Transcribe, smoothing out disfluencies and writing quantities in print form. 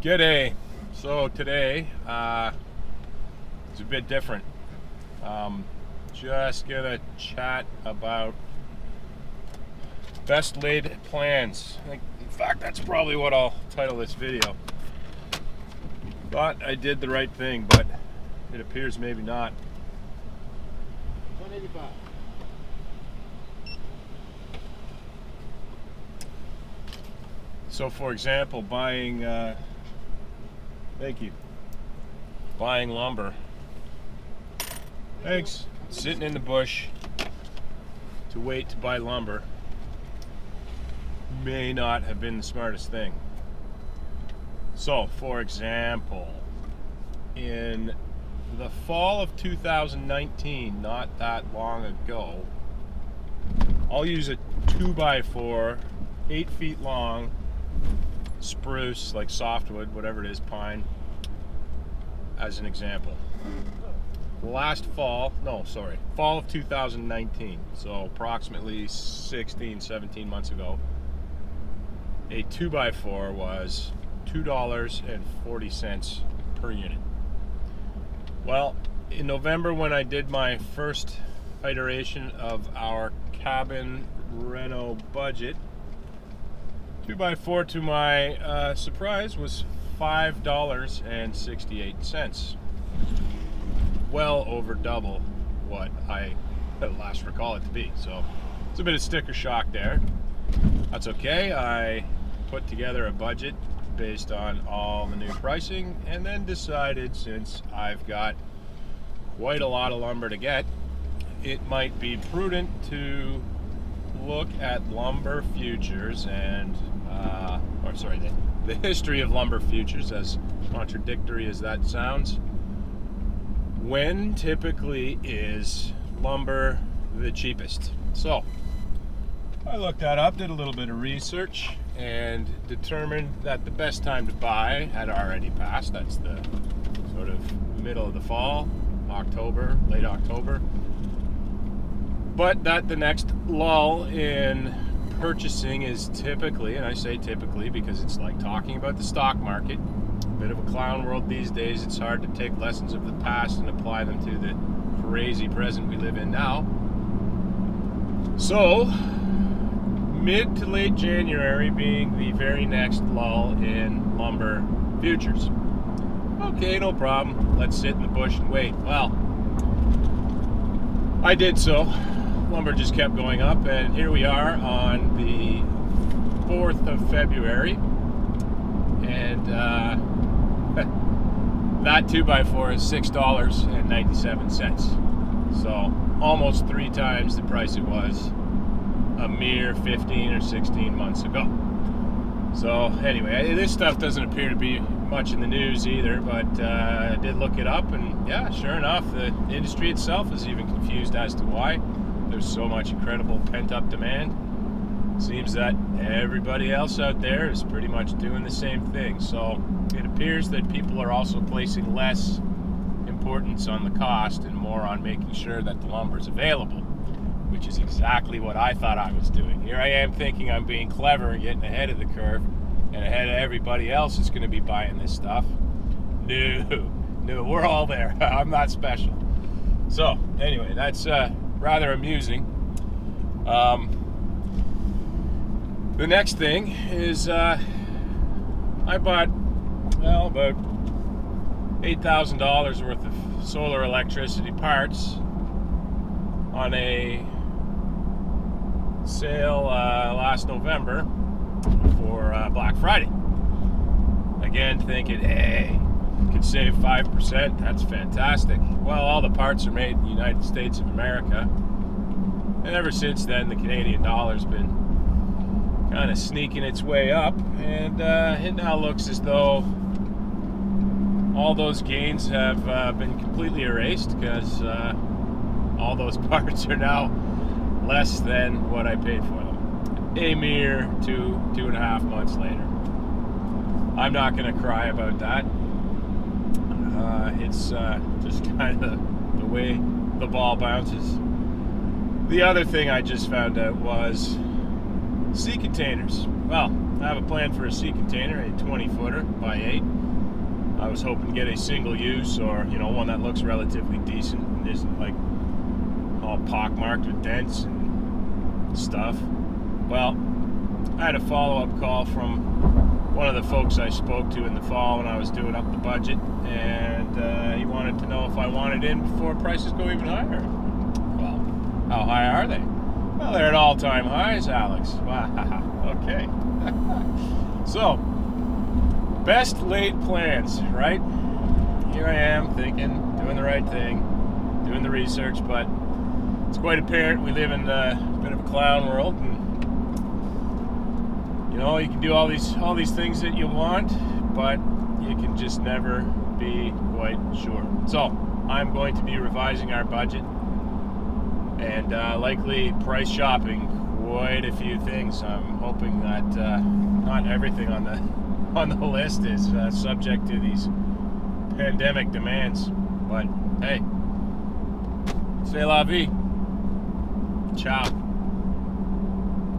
G'day. So today it's a bit different. Just gonna chat about best laid plans. In fact, that's probably what I'll title this video. Thought I did the right thing, but it appears maybe not. 185. So for example, buying buying lumber. Thanks. Sitting in the bush to wait to buy lumber may not have been the smartest thing. So, for example, in the fall of 2019, not that long ago, I'll use a 2x4, 8 feet long, spruce, like softwood, whatever it is, pine, as an example. Fall of 2019, so approximately 16, 17 months ago, a 2x4 was $2.40 per unit. Well, in November, when I did my first iteration of our cabin reno budget, 2x4, to my surprise, was $5.68. Well over double what I last recall it to be. So it's a bit of sticker shock there. That's okay. I put together a budget based on all the new pricing, and then decided, since I've got quite a lot of lumber to get, it might be prudent to look at lumber futures and the history of lumber futures, as contradictory as that sounds. When typically is lumber the cheapest? So I looked that up, did a little bit of research, and determined that the best time to buy had already passed. That's the sort of middle of the fall, October, late October. But that the next lull in purchasing is typically, and I say typically because it's like talking about the stock market, a bit of a clown world these days. It's hard to take lessons of the past and apply them to the crazy present we live in now. So mid to late January being the very next lull in lumber futures. Okay, no problem. Let's sit in the bush and wait. Well, I did so. Lumber just kept going up, and here we are on the 4th of February, and that 2x4 is $6.97. So almost 3 times the price it was a mere 15 or 16 months ago. So anyway, this stuff doesn't appear to be much in the news either, but I did look it up, and yeah, sure enough, the industry itself is even confused as to why. There's so much incredible pent-up demand. Seems that everybody else out there is pretty much doing the same thing. So it appears that people are also placing less importance on the cost and more on making sure that the lumber is available, which is exactly what I thought I was doing. Here I am thinking I'm being clever and getting ahead of the curve and ahead of everybody else who's going to be buying this stuff. No, we're all there. I'm not special. So anyway, that's rather amusing. The next thing is I bought, well, about $8,000 worth of solar electricity parts on a sale last November for Black Friday. Again, thinking, hey, could save 5%, that's fantastic. Well, all the parts are made in the United States of America, and ever since then the Canadian dollar's been kind of sneaking its way up, and it now looks as though all those gains have been completely erased, because all those parts are now less than what I paid for them a mere 2.5 months later. I'm not going to cry about that. It's just kind of the way the ball bounces. The other thing I just found out was sea containers. Well, I have a plan for a sea container, a 20-footer by 8. I was hoping to get a single use, or one that looks relatively decent and isn't like all pockmarked with dents and stuff. Well, I had a follow-up call from one of the folks I spoke to in the fall when I was doing up the budget, and he wanted to know if I wanted in before prices go even higher. Well, how high are they? Well, they're at all-time highs, Alex. Wow, okay. So, best laid plans, right? Here I am thinking, doing the right thing, doing the research, but it's quite apparent we live in a bit of a clown world, and you can do all these things that you want, but you can just never be quite sure. So I'm going to be revising our budget and likely price shopping quite a few things. I'm hoping that not everything on the list is subject to these pandemic demands. But hey, c'est la vie. Ciao.